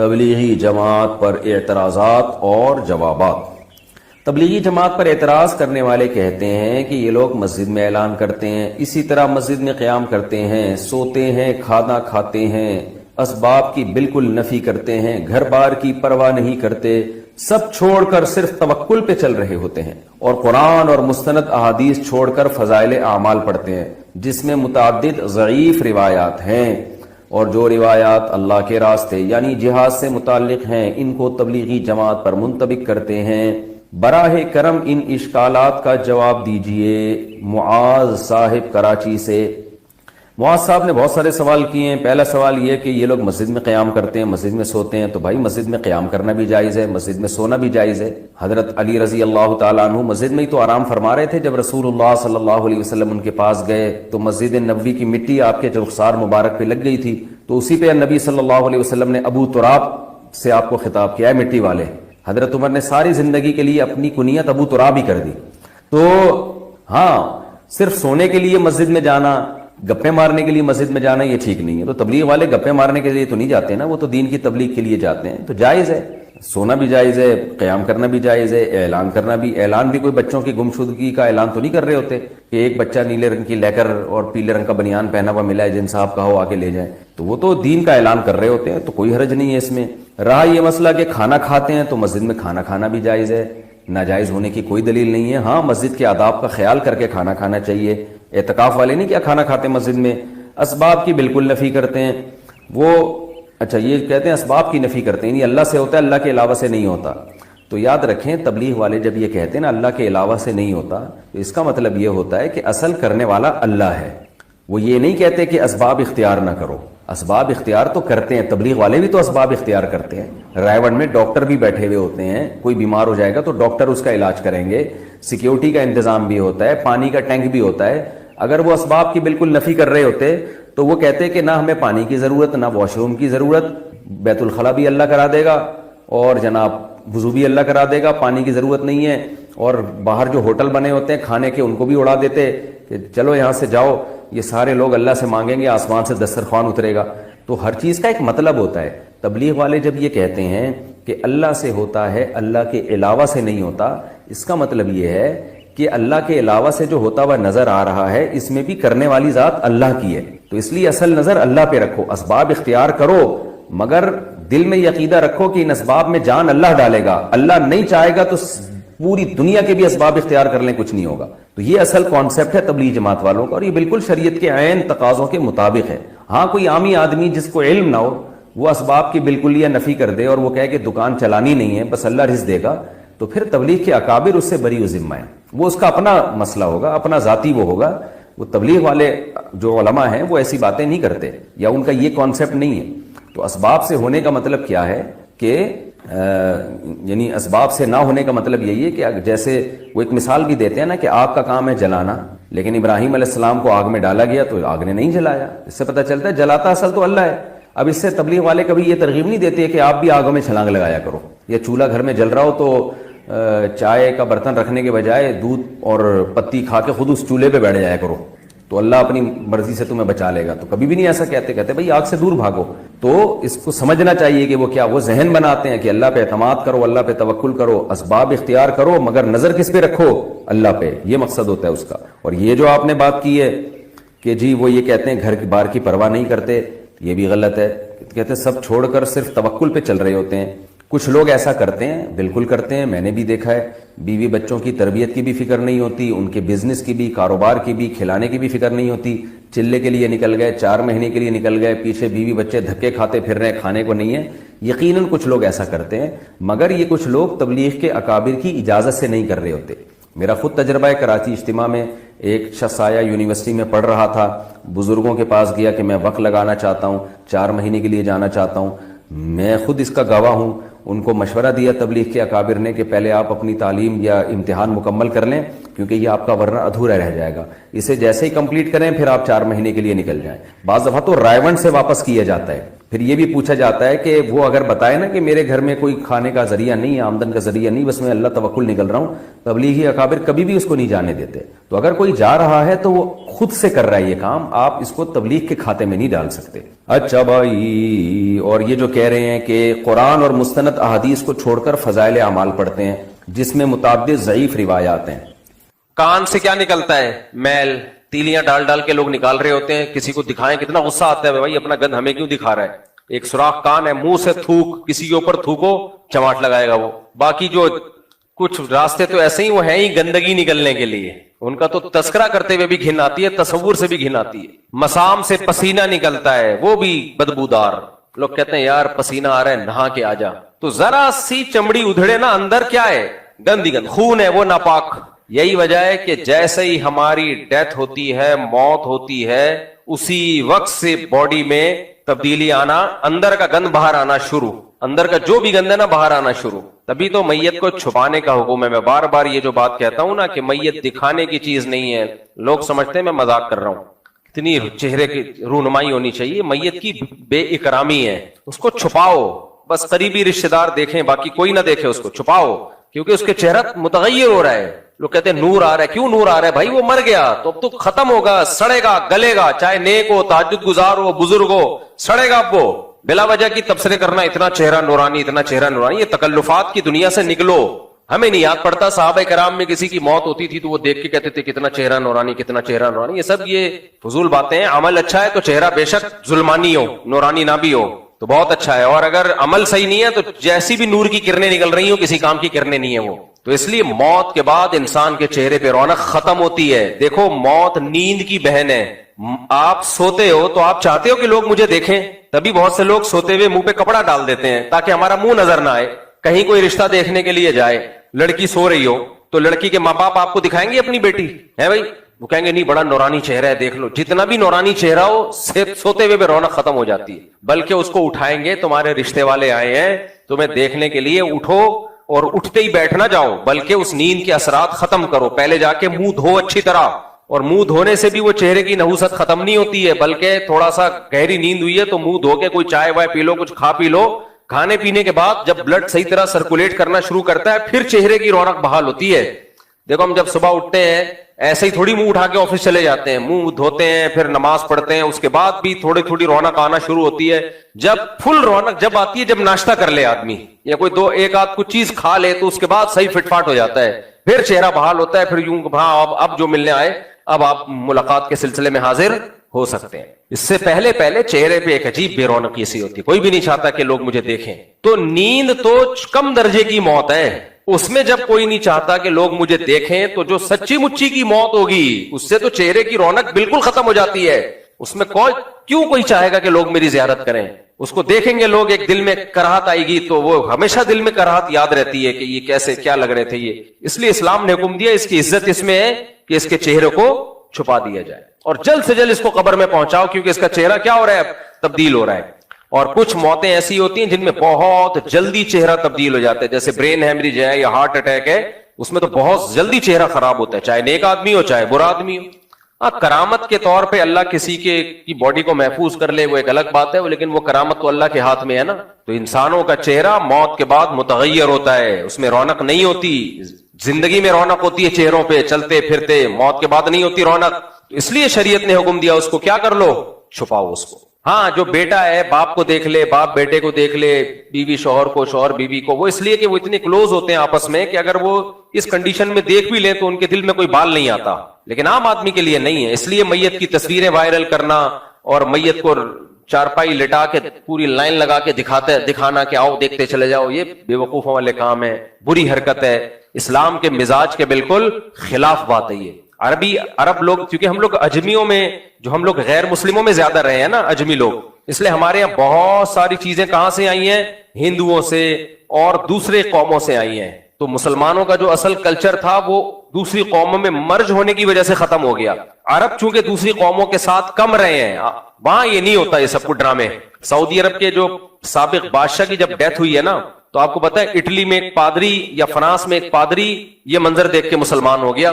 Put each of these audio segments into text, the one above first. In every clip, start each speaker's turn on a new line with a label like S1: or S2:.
S1: تبلیغی جماعت پر اعتراضات اور جوابات۔ تبلیغی جماعت پر اعتراض کرنے والے کہتے ہیں کہ یہ لوگ مسجد میں اعلان کرتے ہیں، اسی طرح مسجد میں قیام کرتے ہیں، سوتے ہیں، کھانا کھاتے ہیں، اسباب کی بالکل نفی کرتے ہیں، گھر بار کی پرواہ نہیں کرتے، سب چھوڑ کر صرف توکل پہ چل رہے ہوتے ہیں، اور قرآن اور مستند احادیث چھوڑ کر فضائل اعمال پڑھتے ہیں جس میں متعدد ضعیف روایات ہیں، اور جو روایات اللہ کے راستے یعنی جہاد سے متعلق ہیں ان کو تبلیغی جماعت پر منطبق کرتے ہیں۔ براہ کرم ان اشکالات کا جواب دیجئے۔ معاذ صاحب کراچی سے۔ معاذ صاحب نے بہت سارے سوال کیے ہیں۔ پہلا سوال یہ کہ یہ لوگ مسجد میں قیام کرتے ہیں، مسجد میں سوتے ہیں، تو بھائی مسجد میں قیام کرنا بھی جائز ہے، مسجد میں سونا بھی جائز ہے۔ حضرت علی رضی اللہ تعالیٰ عنہ مسجد میں ہی تو آرام فرما رہے تھے جب رسول اللہ صلی اللہ علیہ وسلم ان کے پاس گئے تو مسجد نبوی کی مٹی آپ کے رخسار مبارک پہ لگ گئی تھی، تو اسی پہ نبی صلی اللہ علیہ وسلم نے ابو تراب سے آپ کو خطاب کیا ہے، مٹی والے۔ حضرت عمر نے ساری زندگی کے لیے اپنی کنیت ابو تراب ہی کر دی۔ تو ہاں، صرف سونے کے لیے مسجد میں جانا، گپے مارنے کے لیے مسجد میں جانا، یہ ٹھیک نہیں ہے۔ تو تبلیغ والے گپے مارنے کے لیے تو نہیں جاتے نا، وہ تو دین کی تبلیغ کے لیے جاتے ہیں، تو جائز ہے، سونا بھی جائز ہے، قیام کرنا بھی جائز ہے، اعلان کرنا بھی۔ اعلان بھی کوئی بچوں کی گمشدگی کا اعلان تو نہیں کر رہے ہوتے کہ ایک بچہ نیلے رنگ کی لیکر اور پیلے رنگ کا بنیان پہنا ہوا ملا ہے، جن صاحب کا ہو آ کے لے جائیں، تو وہ تو دین کا اعلان کر رہے ہوتے ہیں، تو کوئی حرج نہیں ہے اس میں۔ رہا یہ مسئلہ کہ کھانا کھاتے ہیں، تو مسجد میں کھانا کھانا بھی جائز ہے، ناجائز ہونے کی کوئی دلیل نہیں ہے۔ ہاں، مسجد کے آداب کا خیال کر کے کھانا کھانا چاہیے۔ اعتکاف والے نہیں کیا کھانا کھاتے مسجد میں، اسباب کی بالکل نفی کرتے ہیں وہ۔ اچھا، یہ کہتے ہیں اسباب کی نفی کرتے ہیں، یہ اللہ سے ہوتا ہے، اللہ کے علاوہ سے نہیں ہوتا۔ تو یاد رکھیں، تبلیغ والے جب یہ کہتے ہیں نا اللہ کے علاوہ سے نہیں ہوتا، تو اس کا مطلب یہ ہوتا ہے کہ اصل کرنے والا اللہ ہے۔ وہ یہ نہیں کہتے کہ اسباب اختیار نہ کرو، اسباب اختیار تو کرتے ہیں، تبلیغ والے بھی تو اسباب اختیار کرتے ہیں۔ رائے میں ڈاکٹر بھی بیٹھے ہوئے ہوتے ہیں، کوئی بیمار ہو جائے گا تو ڈاکٹر اس کا علاج کریں گے، سیکیورٹی کا انتظام بھی ہوتا ہے، پانی کا ٹینک بھی ہوتا ہے۔ اگر وہ اسباب کی بالکل نفی کر رہے ہوتے تو وہ کہتے کہ نہ ہمیں پانی کی ضرورت، نہ واش روم کی ضرورت، بیت الخلا بھی اللہ کرا دے گا، اور جناب وضو بھی اللہ کرا دے گا، پانی کی ضرورت نہیں ہے، اور باہر جو ہوٹل بنے ہوتے ہیں کھانے کے ان کو بھی اڑا دیتے کہ چلو یہاں سے جاؤ، یہ سارے لوگ اللہ سے مانگیں گے، آسمان سے دسترخوان اترے گا۔ تو ہر چیز کا ایک مطلب ہوتا ہے۔ تبلیغ والے جب یہ کہتے ہیں کہ اللہ سے ہوتا ہے، اللہ کے علاوہ سے نہیں ہوتا، اس کا مطلب یہ ہے کہ اللہ کے علاوہ سے جو ہوتا ہوا نظر آ رہا ہے اس میں بھی کرنے والی ذات اللہ کی ہے، تو اس لیے اصل نظر اللہ پہ رکھو، اسباب اختیار کرو، مگر دل میں یہ عقیدہ رکھو کہ ان اسباب میں جان اللہ ڈالے گا، اللہ نہیں چاہے گا تو پوری دنیا کے بھی اسباب اختیار کر لیں کچھ نہیں ہوگا۔ تو یہ اصل کانسیپٹ ہے تبلیغ جماعت والوں کا، اور یہ بالکل شریعت کے عین تقاضوں کے مطابق ہے۔ ہاں، کوئی عامی آدمی جس کو علم نہ ہو وہ اسباب کی بالکل یہ نفی کر دے اور وہ کہے کہ دکان چلانی نہیں ہے، بس اللہ رزق دے گا، تو پھر تبلیغ کے اکابر اس سے بری و ذمہ ہیں، وہ اس کا اپنا مسئلہ ہوگا، اپنا ذاتی وہ ہوگا۔ وہ تبلیغ والے جو علماء ہیں وہ ایسی باتیں نہیں کرتے، یا ان کا یہ کانسیپٹ نہیں ہے۔ تو اسباب سے ہونے کا مطلب کیا ہے کہ یعنی اسباب سے نہ ہونے کا مطلب یہی ہے کہ جیسے وہ ایک مثال بھی دیتے ہیں نا کہ آگ کا کام ہے جلانا، لیکن ابراہیم علیہ السلام کو آگ میں ڈالا گیا تو آگ نے نہیں جلایا، اس سے پتہ چلتا ہے جلاتا اصل تو اللہ ہے۔ اب اس سے تبلیغ والے کبھی یہ ترغیب نہیں دیتے کہ آپ بھی آگوں میں چھلانگ لگایا کرو، یا چولہا گھر میں جل رہا ہو تو چائے کا برتن رکھنے کے بجائے دودھ اور پتی کھا کے خود اس چولہے پہ بیٹھ جایا کرو تو اللہ اپنی مرضی سے تمہیں بچا لے گا، تو کبھی بھی نہیں ایسا کہتے بھائی آگ سے دور بھاگو۔ تو اس کو سمجھنا چاہیے کہ وہ کیا، وہ ذہن بناتے ہیں کہ اللہ پہ اعتماد کرو، اللہ پہ توکل کرو، اسباب اختیار کرو، مگر نظر کس پہ رکھو، اللہ پہ، یہ مقصد ہوتا ہے اس کا۔ اور یہ جو آپ نے بات کی ہے کہ جی وہ یہ کہتے ہیں گھر کی بار کی پرواہ نہیں کرتے، یہ بھی غلط ہے۔ کہتے ہیں سب چھوڑ کر صرف توکل پہ چل رہے ہوتے ہیں۔ کچھ لوگ ایسا کرتے ہیں، بالکل کرتے ہیں، میں نے بھی دیکھا ہے، بیوی بچوں کی تربیت کی بھی فکر نہیں ہوتی، ان کے بزنس کی بھی، کاروبار کی بھی، کھلانے کی بھی فکر نہیں ہوتی، چلے کے لیے نکل گئے، 4 مہینے کے لیے نکل گئے، پیچھے بیوی بچے دھکے کھاتے پھر رہے، کھانے کو نہیں ہے۔ یقیناً کچھ لوگ ایسا کرتے ہیں، مگر یہ کچھ لوگ تبلیغ کے اکابر کی اجازت سے نہیں کر رہے ہوتے۔ میرا خود تجربہ ہے، کراچی اجتماع میں ایک شخص آیا، یونیورسٹی میں پڑھ رہا تھا، بزرگوں کے پاس گیا کہ میں وقت لگانا چاہتا ہوں، 4 مہینے کے لیے جانا چاہتا ہوں، میں خود اس کا گواہ ہوں۔ ان کو مشورہ دیا تبلیغ کے اکابر نے کہ پہلے آپ اپنی تعلیم یا امتحان مکمل کر لیں، کیونکہ یہ آپ کا ورنہ ادھورا رہ جائے گا. اسے جیسے ہی کمپلیٹ کریں پھر آپ 4 مہینے کے لیے نکل جائیں. بعض دفعہ تو رائیونڈ سے واپس کیا جاتا ہے. پھر یہ بھی پوچھا جاتا ہے کہ وہ اگر بتائے نا کہ میرے گھر میں کوئی کھانے کا ذریعہ نہیں ہے, آمدن کا ذریعہ نہیں, بس میں اللہ توکل نکل رہا ہوں, تبلیغی اکابر کبھی بھی اس کو نہیں جانے دیتے. تو اگر کوئی جا رہا ہے تو وہ خود سے کر رہا ہے یہ کام, آپ اس کو تبلیغ کے کھاتے میں نہیں ڈال سکتے. اچھا بھائی, اور یہ جو کہہ رہے ہیں کہ قرآن اور مستند احادیث کو چھوڑ کر فضائل اعمال پڑھتے ہیں جس میں متعدد ضعیف روایات ہیں.
S2: کان سے کیا نکلتا ہے؟ میل, تیلیاں ڈال ڈال کے لوگ نکال رہے ہوتے ہیں. کسی کو دکھائیں کتنا غصہ آتا ہے, بھائی اپنا گند ہمیں کیوں دکھا رہا ہے؟ ایک سوراخ کان ہے, منہ سے تھوک, کسی کے اوپر تھوکو چماٹ لگائے گا وہ. باقی جو کچھ راستے تو ایسے ہی وہ ہیں ہی گندگی نکلنے کے لیے, ان کا تو تذکرہ کرتے ہوئے بھی گھن آتی ہے, تصور سے بھی گھن آتی ہے. مسام سے پسینہ نکلتا ہے, وہ بھی بدبودار. لوگ کہتے ہیں یار پسینہ آ رہا ہے نہا کے آ جا, تو ذرا سی چمڑی ادھڑے نا, اندر کیا ہے؟ گندی گند, خون ہے وہ ناپاک. یہی وجہ ہے کہ جیسے ہی ہماری ڈیتھ ہوتی ہے, موت ہوتی ہے, اسی وقت سے باڈی میں تبدیلی آنا, اندر کا گند باہر آنا شروع, اندر کا جو بھی گند ہے نا باہر آنا شروع. تبھی تو میت کو چھپانے کا حکم ہے. میں بار بار یہ جو بات کہتا ہوں نا کہ میت دکھانے کی چیز نہیں ہے. لوگ سمجھتے ہیں میں مذاق کر رہا ہوں, اتنی چہرے کی رونمائی ہونی چاہیے. میت کی بے اکرامی ہے, اس کو چھپاؤ, بس قریبی رشتہ دار دیکھیں, باقی کوئی نہ دیکھے. اس کو چھپاؤ کیونکہ اس کے چہرہ متغیر ہو رہا ہے. لوگ کہتے ہیں نور آ رہا ہے, کیوں نور آ رہا ہے؟ بھائی وہ مر گیا تو اب تو ختم ہوگا, سڑے گا, گلے گا, چاہے نیک ہو, تہجد گزار ہو, بزرگ ہو, سڑے گا. اب وہ بلا وجہ کی تبصرے کرنا, اتنا چہرہ نورانی, اتنا چہرہ نورانی, یہ تکلفات کی دنیا سے نکلو. ہمیں نہیں یاد پڑتا صحابہ کرام میں کسی کی موت ہوتی تھی تو وہ دیکھ کے کہتے تھے کتنا چہرہ نورانی, کتنا چہرہ نورانی. یہ سب یہ فضول باتیں ہیں. عمل اچھا ہے تو چہرہ بے شک ظلمانی ہو, نورانی نہ بھی ہو تو بہت اچھا ہے, اور اگر عمل صحیح نہیں ہے تو جیسی بھی نور کی کرنیں نکل رہی ہوں کسی کام کی کرنیں نہیں ہے وہ. تو اس لیے موت کے بعد انسان کے چہرے پہ رونق ختم ہوتی ہے. دیکھو موت نیند کی بہن ہے. آپ سوتے ہو تو آپ چاہتے ہو کہ لوگ مجھے دیکھیں, تبھی بہت سے لوگ سوتے ہوئے منہ پہ کپڑا ڈال دیتے ہیں تاکہ ہمارا منہ نظر نہ آئے. کہیں کوئی رشتہ دیکھنے کے لیے جائے, لڑکی سو رہی ہو تو لڑکی کے ماں باپ آپ کو دکھائیں گے اپنی بیٹی ہے بھائی, وہ کہیں گے نہیں بڑا نورانی چہرہ ہے دیکھ لو. جتنا بھی نورانی چہرہ ہو سوتے ہوئے بھی رونق ختم ہو جاتی ہے. بلکہ اس کو اٹھائیں گے, تمہارے رشتے والے آئے ہیں تمہیں دیکھنے کے لیے, اٹھو, اور اٹھتے ہی بیٹھ نہ جاؤ بلکہ اس نیند کے اثرات ختم کرو. پہلے جا کے منہ دھو اچھی طرح, اور منہ دھونے سے بھی وہ چہرے کی نحوست ختم نہیں ہوتی ہے, بلکہ تھوڑا سا گہری نیند ہوئی ہے تو منہ دھو کے کوئی چائے وائے پی لو, کچھ کھا پی لو. کھانے پینے کے بعد جب بلڈ صحیح طرح سرکولیٹ کرنا شروع کرتا ہے پھر چہرے کی رونق بحال ہوتی ہے. دیکھو ہم جب صبح اٹھتے ہیں ایسے ہی تھوڑی منہ اٹھا کے آفس چلے جاتے ہیں, منہ دھوتے ہیں, پھر نماز پڑھتے ہیں, اس کے بعد بھی تھوڑی تھوڑی رونق آنا شروع ہوتی ہے. جب فل رونق جب آتی ہے جب ناشتہ کر لے آدمی, یا کوئی ایک آدھ کچھ چیز کھا لے تو اس کے بعد صحیح فٹ فاٹ ہو جاتا ہے, پھر چہرہ بحال ہوتا ہے. پھر یوں ہاں اب جو ملنے آئے اب آپ ملاقات کے سلسلے میں حاضر ہو سکتے ہیں. اس سے پہلے چہرے پہ ایک عجیب بے رونقی سی ہوتی ہے, کوئی بھی نہیں چاہتا کہ لوگ مجھے دیکھیں. تو نیند تو کم درجے کی موت ہے, اس میں جب کوئی نہیں چاہتا کہ لوگ مجھے دیکھیں تو جو سچی مچی کی موت ہوگی اس سے تو چہرے کی رونق بالکل ختم ہو جاتی ہے. اس میں کیوں کوئی چاہے گا کہ لوگ میری زیارت کریں؟ اس کو دیکھیں گے لوگ, ایک دل میں کراہت آئے گی تو وہ ہمیشہ دل میں کراہت یاد رہتی ہے کہ یہ کیسے کیا لگ رہے تھے یہ. اس لیے اسلام نے حکم دیا, اس کی عزت اس میں ہے کہ اس کے چہرے کو چھپا دیا جائے اور جلد سے جلد اس کو قبر میں پہنچاؤ, کیونکہ اس کا چہرہ کیا ہو رہا ہے, تبدیل ہو رہا ہے. اور کچھ موتیں ایسی ہوتی ہیں جن میں بہت جلدی چہرہ تبدیل ہو جاتا ہے, جیسے برین ہیمریج ہے یا ہارٹ اٹیک ہے, اس میں تو بہت جلدی چہرہ خراب ہوتا ہے, چاہے نیک آدمی ہو چاہے برا آدمی ہو. کرامت کے طور پہ اللہ کسی کی باڈی کو محفوظ کر لے وہ ایک الگ بات ہے, لیکن وہ کرامت تو اللہ کے ہاتھ میں ہے نا. تو انسانوں کا چہرہ موت کے بعد متغیر ہوتا ہے, اس میں رونق نہیں ہوتی. زندگی میں رونق ہوتی ہے چہروں پہ چلتے پھرتے, موت کے بعد نہیں ہوتی رونق. اس لیے شریعت نے حکم دیا اس کو کیا کر لو, چھپاؤ اس کو. ہاں جو بیٹا ہے باپ کو دیکھ لے, باپ بیٹے کو دیکھ لے, بیوی شوہر کو, شوہر بیوی کو, وہ اس لیے کہ وہ اتنے کلوز ہوتے ہیں آپس میں کہ اگر وہ اس کنڈیشن میں دیکھ بھی لیں تو ان کے دل میں کوئی بال نہیں آتا, لیکن عام آدمی کے لیے نہیں ہے. اس لیے میت کی تصویریں وائرل کرنا اور میت کو چارپائی لٹا کے پوری لائن لگا کے دکھانا کہ آؤ دیکھتے چلے جاؤ, یہ بے وقوفوں والے کام ہے, بری حرکت ہے, اسلام کے مزاج کے بالکل خلاف بات ہے یہ. عرب لوگ, کیونکہ ہم لوگ اجمیوں میں, جو ہم لوگ غیر مسلموں میں زیادہ رہے ہیں نا اجمی لوگ, اس لیے ہمارے یہاں بہت ساری چیزیں کہاں سے آئی ہیں, ہندوؤں سے اور دوسرے قوموں سے آئی ہیں. تو مسلمانوں کا جو اصل کلچر تھا وہ دوسری قوموں میں مرج ہونے کی وجہ سے ختم ہو گیا. عرب چونکہ دوسری قوموں کے ساتھ کم رہے ہیں, وہاں یہ نہیں ہوتا یہ سب کچھ ڈرامے. سعودی عرب کے جو سابق بادشاہ کی جب ڈیتھ ہوئی ہے نا, تو آپ کو پتا ہے اٹلی میں ایک پادری یا فرانس میں ایک پادری یہ منظر دیکھ کے مسلمان ہو گیا.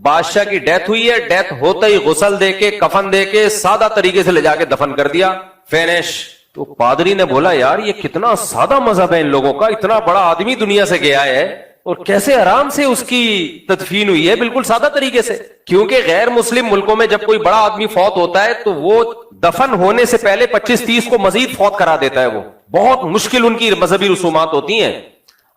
S2: بادشاہ کی ڈیتھ ہوئی ہے, ڈیتھ ہوتے ہی غسل دے کے کفن دے کے سادہ طریقے سے لے جا کے دفن کر دیا, فینش. تو پادری نے بولا یار یہ کتنا سادہ مذہب ہے ان لوگوں کا, اتنا بڑا آدمی دنیا سے گیا ہے اور کیسے آرام سے اس کی تدفین ہوئی ہے بالکل سادہ طریقے سے. کیونکہ غیر مسلم ملکوں میں جب کوئی بڑا آدمی فوت ہوتا ہے تو وہ دفن ہونے سے پہلے 25-30 کو مزید فوت کرا دیتا ہے. وہ بہت مشکل ان کی مذہبی رسومات ہوتی ہیں.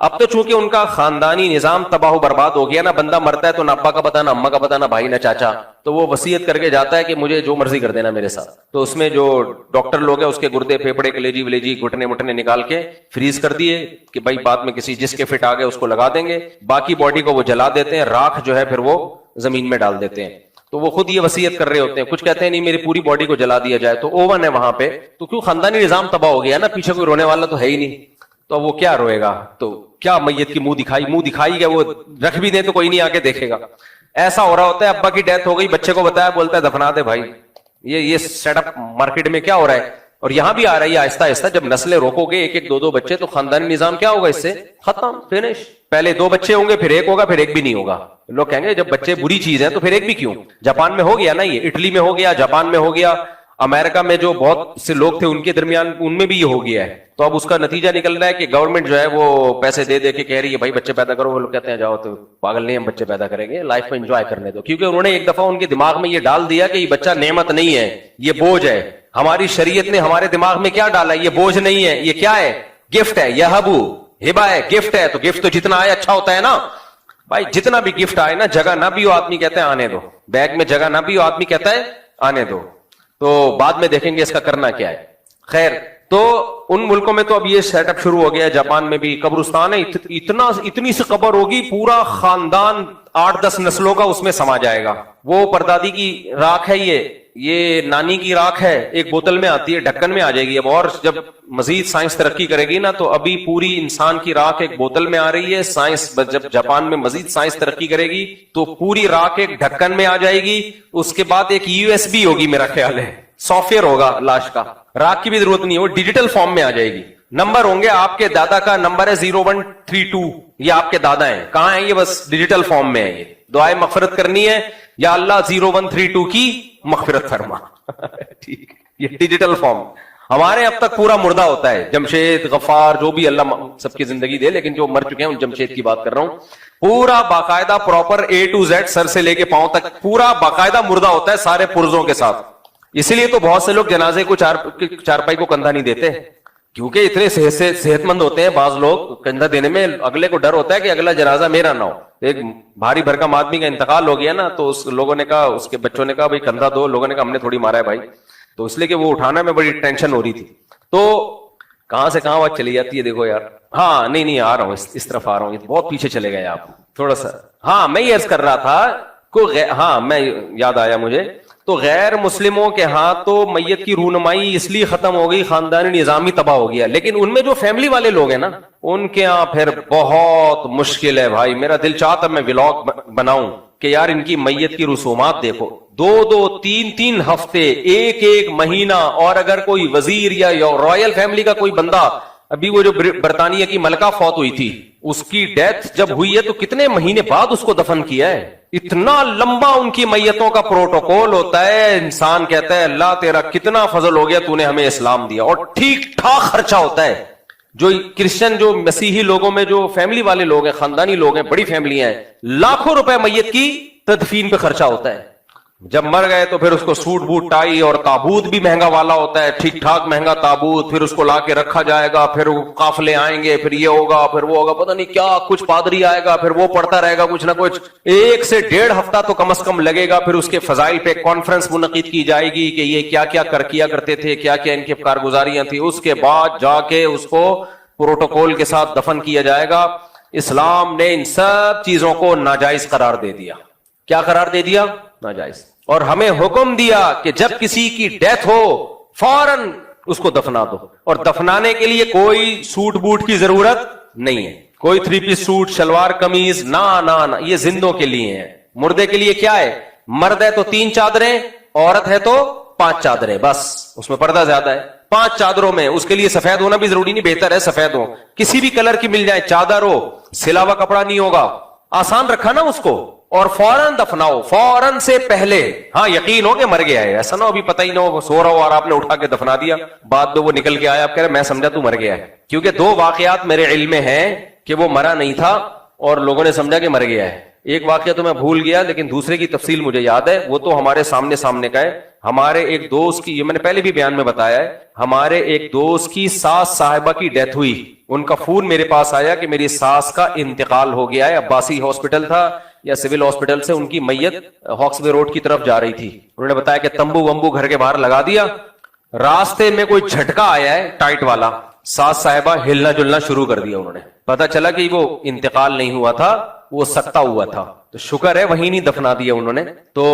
S2: اب تو چونکہ ان کا خاندانی نظام تباہ و برباد ہو گیا نا, بندہ مرتا ہے تو نہ ابا کا پتا نہ اما کا پتا نہ بھائی نہ چاچا, تو وہ وصیت کر کے جاتا ہے کہ مجھے جو مرضی کر دینا میرے ساتھ. تو اس میں جو ڈاکٹر لوگ ہیں اس کے گردے پھیپڑے کلیجی ولیجی گھٹنے مٹنے نکال کے فریز کر دیے کہ بھائی بعد میں کسی جس کے فٹ آ گئے اس کو لگا دیں گے, باقی باڈی کو وہ جلا دیتے ہیں, راکھ جو ہے پھر وہ زمین میں ڈال دیتے ہیں. تو وہ خود یہ وصیت کر رہے ہوتے ہیں, کچھ کہتے ہیں نہیں میری پوری باڈی کو جلا دیا جائے. تو اوون ہے وہاں پہ, تو کیوں خاندانی نظام تباہ ہو گیا نا, پیچھے کوئی رونے والا تو ہے ہی نہیں, تو وہ کیا روئے گا. تو کیا میت کی منہ دکھائی گیا, وہ رکھ بھی دیں تو کوئی نہیں آ کے دیکھے گا. ایسا ہو رہا ہوتا ہے, ابا کی ڈیتھ ہو گئی, بچے کو بتایا, بولتا ہے دفنا دے بھائی. یہ سیٹ اپ مارکیٹ میں کیا ہو رہا ہے, اور یہاں بھی آ رہا ہے آہستہ آہستہ. جب نسلیں روکو گے ایک ایک دو بچے, تو خاندانی نظام کیا ہوگا, اس سے ختم, فینش. پہلے 2 بچے ہوں گے, پھر 1 ہوگا, پھر 1 بھی نہیں ہوگا. لوگ کہیں گے جب بچے بری چیز ہے تو پھر 1 بھی کیوں. جاپان میں ہو گیا نا یہ, اٹلی میں ہو گیا, جاپان میں ہو گیا, امریکہ میں جو بہت سے لوگ تھے ان کے درمیان ان میں بھی یہ ہو گیا ہے. تو اب اس کا نتیجہ نکل رہا ہے کہ گورنمنٹ جو ہے وہ پیسے دے دے کے کہہ رہی ہے بھائی بچے پیدا کرو. وہ لوگ کہتے ہیں جاؤ, تو پاگل نہیں, ہم بچے پیدا کریں گے, لائف کو انجوائے کرنے دو. کیونکہ انہوں نے ایک دفعہ ان کے دماغ میں یہ ڈال دیا کہ یہ بچہ نعمت نہیں ہے, یہ بوجھ ہے. ہماری شریعت نے ہمارے دماغ میں کیا ڈالا, یہ بوجھ نہیں ہے, یہ کیا ہے, گفٹ ہے, یہ ہبا ہے, گفٹ ہے. تو گفٹ تو جتنا آئے اچھا ہوتا ہے نا بھائی, جتنا بھی گفٹ آئے نا, جگہ نہ بھی ہو آدمی کہتا ہے آنے دو, بیگ میں جگہ نہ بھی ہو آدمی کہتا ہے آنے دو. تو بعد میں دیکھیں گے اس کا کرنا کیا ہے. خیر, تو ان ملکوں میں تو اب یہ سیٹ اپ شروع ہو گیا ہے. جاپان میں بھی قبرستان ہے, اتنی سی قبر ہوگی, پورا خاندان 8-10 نسلوں کا اس میں سما جائے گا. وہ پردادی کی راکھ ہے, یہ نانی کی راکھ ہے, ایک بوتل میں آتی ہے, ڈھکن میں آ جائے گی. اب اور جب مزید سائنس ترقی کرے گی نا, تو ابھی پوری انسان کی راکھ ایک بوتل میں آ رہی ہے. سائنس جب جاپان میں مزید سائنس ترقی کرے گی تو پوری راکھ ایک ڈھکن میں آ جائے گی. اس کے بعد ایک USB ہوگی, میرا خیال ہے سافٹ ویئر ہوگا لاش کا, راکھ کی بھی ضرورت نہیں ہے, وہ ڈیجیٹل فارم میں آ جائے گی. نمبر ہوں گے, آپ کے دادا کا نمبر ہے 0132, یہ آپ کے دادا ہیں. کہاں ہیں یہ, بس ڈیجیٹل فارم میں ہے. یہ دعائیں مغفرت کرنی ہے, یا اللہ 0132 کی مغفرت فرما. ٹھیک, یہ ڈیجیٹل فارم. ہمارے اب تک پورا مردہ ہوتا ہے, جمشید غفار جو بھی اللہ سب کی زندگی دے, لیکن جو مر چکے ہیں ان جمشید کی بات کر رہا ہوں. پورا باقاعدہ پراپر A to Z, سر سے لے کے پاؤں تک پورا باقاعدہ مردہ ہوتا ہے سارے پرزوں کے ساتھ. اسی لیے تو بہت سے لوگ جنازے کو چارپائی کو کندھا نہیں دیتے, کیونکہ اتنے صحت مند ہوتے ہیں بعض لوگ, کندھا دینے میں اگلے کو ڈر ہوتا ہے کہ اگلا جنازہ میرا نہ ہو. ایک بھاری بھرکم آدمی کا انتقال ہو گیا نا, تو اس لوگوں نے کہا, اس کے بچوں نے کہا بھائی کندھا دو. لوگوں نے کہا ہم نے تھوڑی مارا ہے بھائی, تو اس لیے کہ وہ اٹھانا میں بڑی ٹینشن ہو رہی تھی. تو کہاں سے کہاں بات چلی جاتی ہے دیکھو یار. ہاں نہیں آ رہا ہوں, اس طرف آ رہا ہوں, بہت پیچھے چلے گئے آپ تھوڑا سا. ہاں میں یہ عرض کر رہا تھا, ہاں میں یاد آیا مجھے. تو غیر مسلموں کے ہاں تو میت کی رونمائی اس لیے ختم ہو گئی, خاندانی نظام ہی تباہ ہو گیا. لیکن ان میں جو فیملی والے لوگ ہیں نا, ان کے ہاں پھر بہت مشکل ہے بھائی. میرا دل چاہتا میں ولاگ بناؤں کہ یار ان کی میت کی رسومات دیکھو, 2-2, 3-3 ہفتے, 1-1 مہینہ. اور اگر کوئی وزیر یا رائل فیملی کا کوئی بندہ, ابھی وہ جو برطانیہ کی ملکہ فوت ہوئی تھی, اس کی ڈیتھ جب ہوئی ہے تو کتنے مہینے بعد اس کو دفن کیا ہے. اتنا لمبا ان کی میتوں کا پروٹوکول ہوتا ہے. انسان کہتا ہے اللہ تیرا کتنا فضل ہو گیا, تو نے ہمیں اسلام دیا. اور ٹھیک ٹھاک خرچہ ہوتا ہے. جو کرسچن جو مسیحی لوگوں میں جو فیملی والے لوگ ہیں, خاندانی لوگ ہیں, بڑی فیملیاں ہیں, لاکھوں روپے میت کی تدفین پہ خرچہ ہوتا ہے. جب مر گئے تو پھر اس کو سوٹ بوٹ ٹائی, اور تابوت بھی مہنگا والا ہوتا ہے, ٹھیک ٹھاک مہنگا تابوت. پھر اس کو لا کے رکھا جائے گا, پھر قافلے آئیں گے, پھر یہ ہوگا, پھر وہ ہوگا, پتہ نہیں کیا کچھ. پادری آئے گا, پھر وہ پڑھتا رہے گا کچھ نہ کچھ. 1 سے 1.5 ہفتہ تو کم از کم لگے گا. پھر اس کے فضائل پہ کانفرنس منعقد کی جائے گی کہ یہ کیا کیا کرتے تھے, کیا کیا ان کی کارگزاریاں تھیں. اس کے بعد جا کے اس کو پروٹوکول کے ساتھ دفن کیا جائے گا. اسلام نے ان سب چیزوں کو ناجائز قرار دے دیا. کیا قرار دے دیا؟ ناجائز. اور ہمیں حکم دیا کہ جب کسی کی ڈیتھ ہو فوراً اس کو دفنا دو. اور دفنانے کے لیے کوئی سوٹ بوٹ کی ضرورت نہیں ہے, کوئی 3 پیس سوٹ, شلوار قمیض, نہ یہ زندوں کے لیے ہے. مردے کے لیے کیا ہے, مرد ہے تو 3 چادریں, عورت ہے تو 5 چادریں, بس اس میں پردہ زیادہ ہے. 5 چادروں میں, اس کے لیے سفید ہونا بھی ضروری نہیں, بہتر ہے سفید ہو, کسی بھی کلر کی مل جائے, چادر ہو, سلا ہوا کپڑا نہیں ہوگا. آسان رکھا نا اس کو. اور فوراً دفناؤ, فوراً سے پہلے. ہاں یقین ہو کہ مر گیا ہے, ایسا نہ ہو ابھی پتہ ہی نہ ہو, سو رہا ہو اور آپ نے اٹھا کے دفنا دیا, بعد میں وہ نکل کے آیا, آپ کہہ رہے میں سمجھا تو مر گیا ہے. کیونکہ دو واقعات میرے علم میں ہیں کہ وہ مرا نہیں تھا اور لوگوں نے سمجھا کہ مر گیا ہے. ایک واقعہ تو میں بھول گیا لیکن دوسرے کی تفصیل مجھے یاد ہے, وہ تو ہمارے سامنے کا ہے. ہمارے ایک دوست کی, یہ میں نے پہلے بھی بیان میں بتایا ہے, ہمارے ایک دوست کی ساس صاحبہ کی ڈیتھ ہوئی. ان کا فون میرے پاس آیا کہ میری ساس کا انتقال ہو گیا ہے. عباسی ہاسپٹل تھا یا سول ہاسپٹل سے ان کی میت ہاکس وے روڈ کی طرف جا رہی تھی. انہوں نے بتایا کہ تمبو ومبو گھر کے باہر لگا دیا, راستے میں کوئی جھٹکا آیا ہے ٹائٹ والا, ساس صاحبہ ہلنا جلنا شروع کر دیا. انہوں نے پتا چلا کہ وہ انتقال نہیں ہوا تھا, وہ سکتا ہوا تھا. تو شکر ہے وہیں نہیں دفنا دیا انہوں نے. تو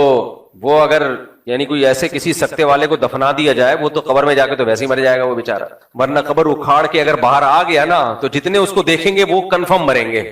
S2: وہ اگر یعنی کوئی ایسے کسی سکتے والے کو دفنا دیا جائے, وہ تو قبر میں جا کے تو ویسے ہی مر جائے گا وہ بیچارہ, ورنہ قبر اکھاڑ کے اگر باہر آ گیا نا تو جتنے اس کو دیکھیں گے وہ کنفرم مریں گے.